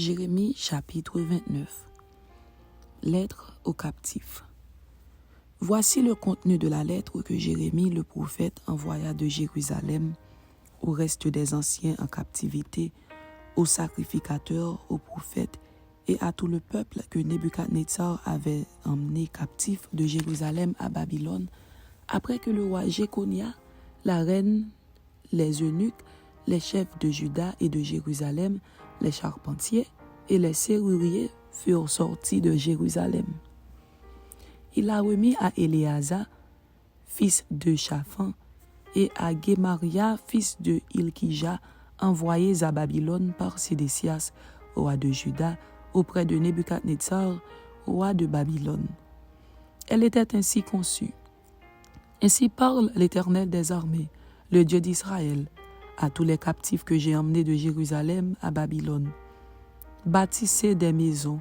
Jérémie chapitre 29. Lettre aux captifs. Voici le contenu de la lettre que Jérémie le prophète envoya de Jérusalem au reste des anciens en captivité, aux sacrificateurs, aux prophètes et à tout le peuple que Nebuchadnezzar avait emmené captif de Jérusalem à Babylone, après que le roi Jéconia, la reine, les eunuques, les chefs de Juda et de Jérusalem, les charpentiers et les serruriers furent sortis de Jérusalem. Il a remis à Éléazar, fils de Shaphan, et à Guémaria, fils de Hilkija, envoyés à Babylone par Sédécias, roi de Juda, auprès de Nebuchadnezzar, roi de Babylone. Elle était ainsi conçue. Ainsi parle l'Éternel des armées, le Dieu d'Israël, à tous les captifs que j'ai emmenés de Jérusalem à Babylone. Bâtissez des maisons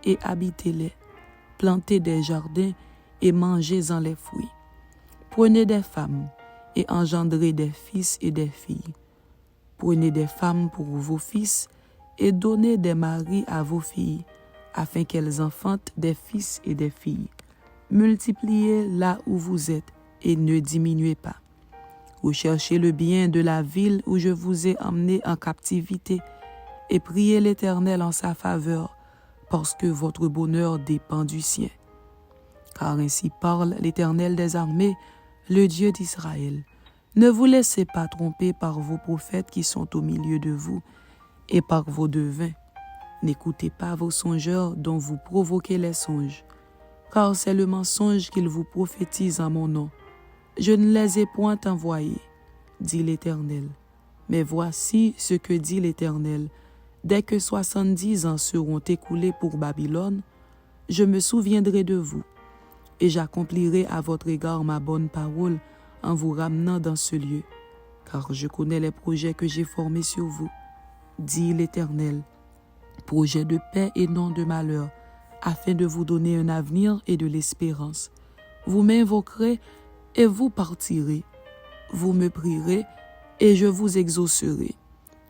et habitez-les, plantez des jardins et mangez-en les fruits. Prenez des femmes et engendrez des fils et des filles. Prenez des femmes pour vos fils et donnez des maris à vos filles, afin qu'elles enfantent des fils et des filles. Multipliez là où vous êtes et ne diminuez pas. Recherchez le bien de la ville où je vous ai emmené en captivité et priez l'Éternel en sa faveur, parce que votre bonheur dépend du sien. Car ainsi parle l'Éternel des armées, le Dieu d'Israël. Ne vous laissez pas tromper par vos prophètes qui sont au milieu de vous et par vos devins. N'écoutez pas vos songeurs dont vous provoquez les songes, car c'est le mensonge qu'ils vous prophétisent en mon nom. Je ne les ai point envoyés, dit l'Éternel. Mais voici ce que dit l'Éternel. Dès que 70 ans seront écoulés pour Babylone, je me souviendrai de vous, et j'accomplirai à votre égard ma bonne parole en vous ramenant dans ce lieu, car je connais les projets que j'ai formés sur vous, dit l'Éternel, projets de paix et non de malheur, afin de vous donner un avenir et de l'espérance. Vous m'invoquerez et vous partirez. Vous me prierez et je vous exaucerai.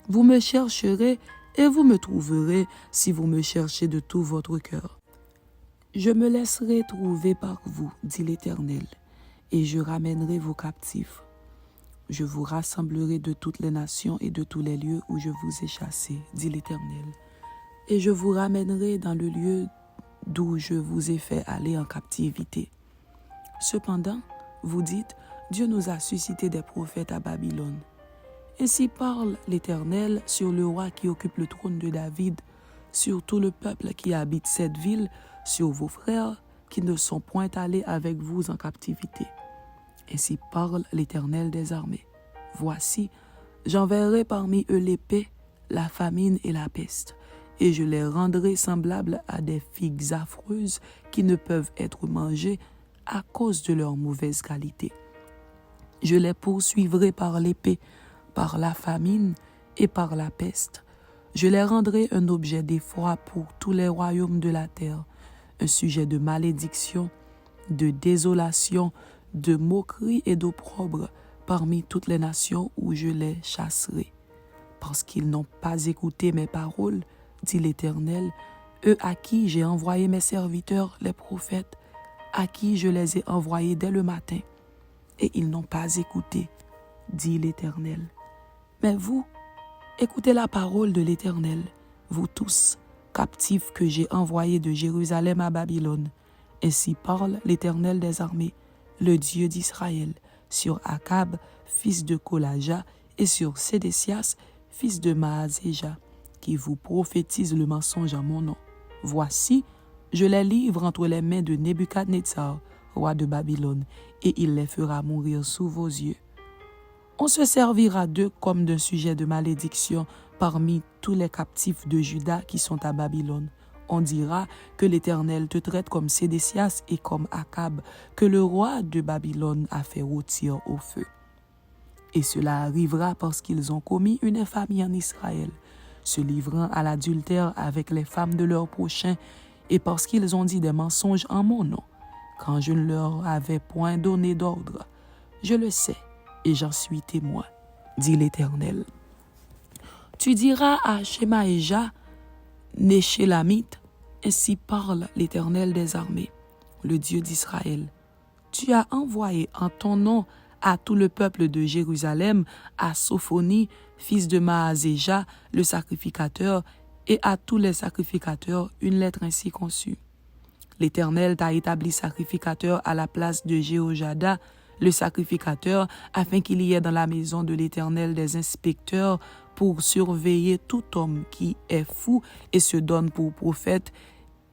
Vous me chercherez et vous me trouverez si vous me cherchez de tout votre cœur. Je me laisserai trouver par vous, dit l'Éternel, et je ramènerai vos captifs. Je vous rassemblerai de toutes les nations et de tous les lieux où je vous ai chassés, dit l'Éternel, et je vous ramènerai dans le lieu d'où je vous ai fait aller en captivité. Cependant, vous dites, Dieu nous a suscité des prophètes à Babylone. Ainsi parle l'Éternel sur le roi qui occupe le trône de David, sur tout le peuple qui habite cette ville, sur vos frères qui ne sont point allés avec vous en captivité. Ainsi parle l'Éternel des armées. Voici, j'enverrai parmi eux l'épée, la famine et la peste, et je les rendrai semblables à des figues affreuses qui ne peuvent être mangées à cause de leur mauvaise qualité. Je les poursuivrai par l'épée, par la famine et par la peste. Je les rendrai un objet d'effroi pour tous les royaumes de la terre, un sujet de malédiction, de désolation, de moquerie et d'opprobre parmi toutes les nations où je les chasserai. Parce qu'ils n'ont pas écouté mes paroles, dit l'Éternel, eux à qui j'ai envoyé mes serviteurs, les prophètes, à qui je les ai envoyés dès le matin, et ils n'ont pas écouté, dit l'Éternel. Mais vous, écoutez la parole de l'Éternel, vous tous, captifs que j'ai envoyés de Jérusalem à Babylone. Ainsi parle l'Éternel des armées, le Dieu d'Israël, sur Akab, fils de Kolaja, et sur Sédécias, fils de Maazéja, qui vous prophétise le mensonge en mon nom. Voici, je les livre entre les mains de Nebuchadnezzar, roi de Babylone, et il les fera mourir sous vos yeux. On se servira d'eux comme d'un sujet de malédiction parmi tous les captifs de Juda qui sont à Babylone. On dira que l'Éternel te traite comme Sédécias et comme Akab, que le roi de Babylone a fait rôtir au feu. Et cela arrivera parce qu'ils ont commis une infamie en Israël, se livrant à l'adultère avec les femmes de leurs prochains, et parce qu'ils ont dit des mensonges en mon nom, quand je ne leur avais point donné d'ordre. Je le sais, et j'en suis témoin, dit l'Éternel. Tu diras à Shemaéja, Néchélamite, ainsi parle l'Éternel des armées, le Dieu d'Israël. Tu as envoyé en ton nom à tout le peuple de Jérusalem, à Sophonie, fils de Maazéja, le sacrificateur, et à tous les sacrificateurs, une lettre ainsi conçue. L'Éternel t'a établi sacrificateur à la place de Jéhojada, le sacrificateur, afin qu'il y ait dans la maison de l'Éternel des inspecteurs pour surveiller tout homme qui est fou et se donne pour prophète,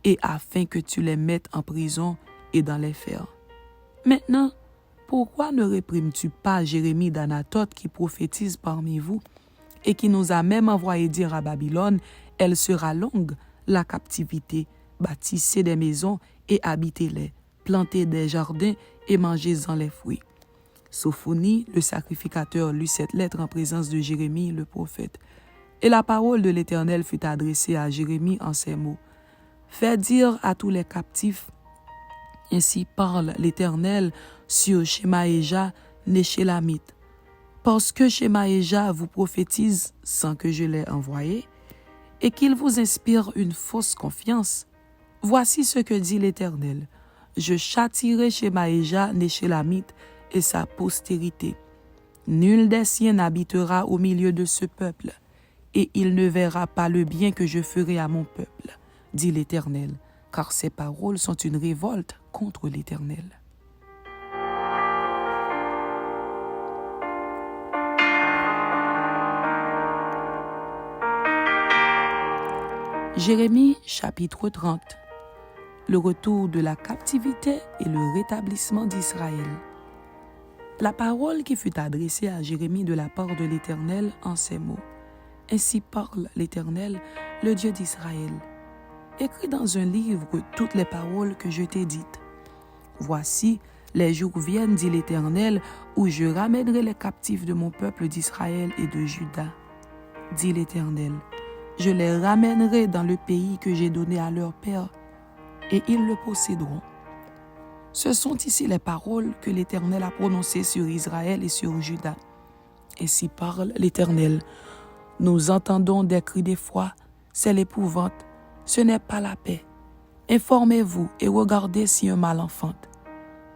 et afin que tu les mettes en prison et dans les fers. Maintenant, pourquoi ne réprimes-tu pas Jérémie d'Anathoth qui prophétise parmi vous et qui nous a même envoyé dire à Babylone, elle sera longue, la captivité, bâtissez des maisons et habitez-les, plantez des jardins et mangez-en les fruits. Sophonie, le sacrificateur, lut cette lettre en présence de Jérémie, le prophète. Et la parole de l'Éternel fut adressée à Jérémie en ces mots. Fais dire à tous les captifs, ainsi parle l'Éternel sur Shemaéja, Néchélamite. Parce que Shemaéja vous prophétise sans que je l'ai envoyé, et qu'il vous inspire une fausse confiance, voici ce que dit l'Éternel. Je châtierai Shemaéja, Néchélamite, et sa postérité. Nul des siens n'habitera au milieu de ce peuple, et il ne verra pas le bien que je ferai à mon peuple, dit l'Éternel, car ces paroles sont une révolte contre l'Éternel. Jérémie chapitre 30. Le retour de la captivité et le rétablissement d'Israël. La parole qui fut adressée à Jérémie de la part de l'Éternel en ces mots. Ainsi parle l'Éternel, le Dieu d'Israël. Écris dans un livre toutes les paroles que je t'ai dites. Voici, les jours viennent, dit l'Éternel, où je ramènerai les captifs de mon peuple d'Israël et de Juda. Dit l'Éternel, je les ramènerai dans le pays que j'ai donné à leur père, et ils le posséderont. Ce sont ici les paroles que l'Éternel a prononcées sur Israël et sur Juda. Ainsi parle l'Éternel. Nous entendons des cris d'effroi, c'est l'épouvante, ce n'est pas la paix. Informez-vous et regardez si un mal enfante.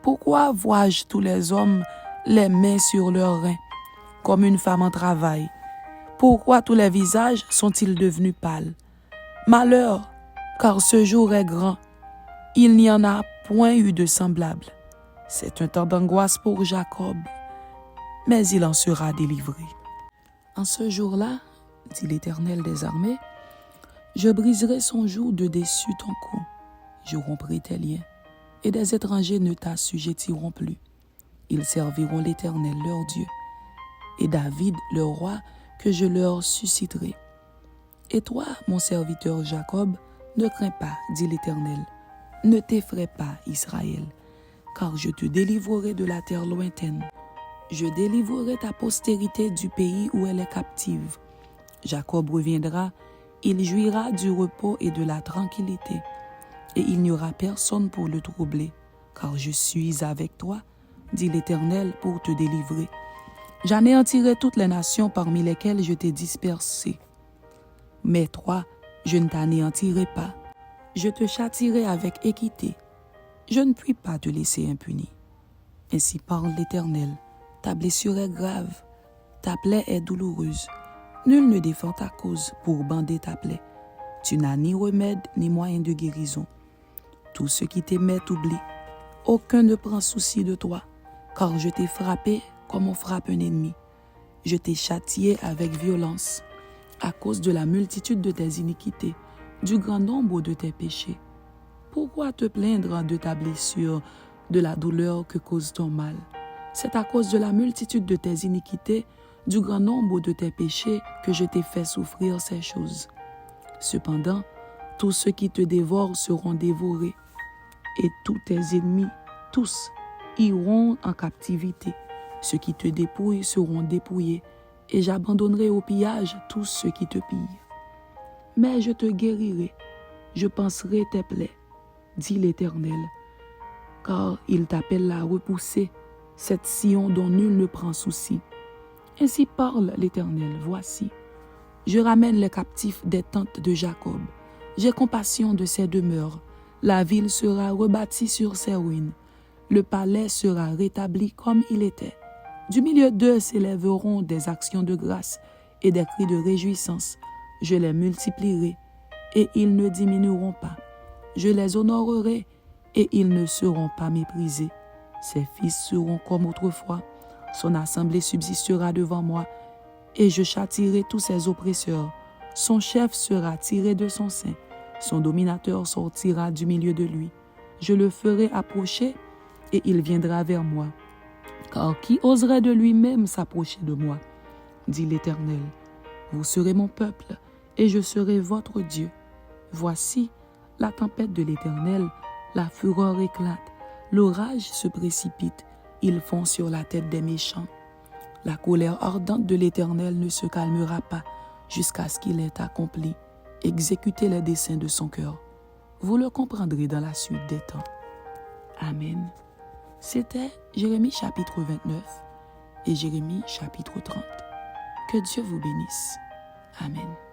Pourquoi vois-je tous les hommes les mains sur leurs reins, comme une femme en travail? Pourquoi tous les visages sont-ils devenus pâles? Malheur, car ce jour est grand. Il n'y en a point eu de semblable. C'est un temps d'angoisse pour Jacob, mais il en sera délivré. En ce jour-là, dit l'Éternel des armées, je briserai son joug de dessus ton cou, je romprai tes liens, et des étrangers ne t'assujettiront plus. Ils serviront l'Éternel leur Dieu, et David leur roi que je leur susciterai. Et toi, mon serviteur Jacob, ne crains pas, dit l'Éternel. Ne t'effraie pas, Israël, car je te délivrerai de la terre lointaine. Je délivrerai ta postérité du pays où elle est captive. Jacob reviendra, il jouira du repos et de la tranquillité, et il n'y aura personne pour le troubler, car je suis avec toi, dit l'Éternel, pour te délivrer. J'anéantirai toutes les nations parmi lesquelles je t'ai dispersé. Mais toi, je ne t'anéantirai pas. Je te châtierai avec équité. Je ne puis pas te laisser impuni. Ainsi parle l'Éternel. Ta blessure est grave, ta plaie est douloureuse. Nul ne défend ta cause pour bander ta plaie. Tu n'as ni remède ni moyen de guérison. Tous ceux qui t'aimaient t'oublient. Aucun ne prend souci de toi, car je t'ai frappé comme on frappe un ennemi. Je t'ai châtié avec violence, à cause de la multitude de tes iniquités, du grand nombre de tes péchés. Pourquoi te plaindre de ta blessure, de la douleur que cause ton mal? C'est à cause de la multitude de tes iniquités, du grand nombre de tes péchés que je t'ai fait souffrir ces choses. Cependant, tous ceux qui te dévorent seront dévorés, et tous tes ennemis, tous, iront en captivité. Ceux qui te dépouillent seront dépouillés, et j'abandonnerai au pillage tous ceux qui te pillent. Mais je te guérirai, je panserai tes plaies, dit l'Éternel, car il t'appelle à repousser cette Sion dont nul ne prend souci. Ainsi parle l'Éternel, voici, je ramène les captifs des tentes de Jacob, J'ai compassion de ses demeures. La ville sera rebâtie sur ses ruines. Le palais sera rétabli comme il était. Du milieu d'eux s'élèveront des actions de grâce et des cris de réjouissance. Je les multiplierai et ils ne diminueront pas. Je les honorerai et ils ne seront pas méprisés. Ses fils seront comme autrefois. Son assemblée subsistera devant moi et je châtierai tous ses oppresseurs. Son chef sera tiré de son sein. Son dominateur sortira du milieu de lui. Je le ferai approcher et il viendra vers moi. Car qui oserait de lui-même s'approcher de moi, dit l'Éternel. Vous serez mon peuple et je serai votre Dieu. Voici la tempête de l'Éternel, la fureur éclate, l'orage se précipite, ils font sur la tête des méchants. La colère ardente de l'Éternel ne se calmera pas jusqu'à ce qu'il ait accompli, exécuté les desseins de son cœur. Vous le comprendrez dans la suite des temps. Amen. C'était Jérémie chapitre 29 et Jérémie chapitre 30. Que Dieu vous bénisse. Amen.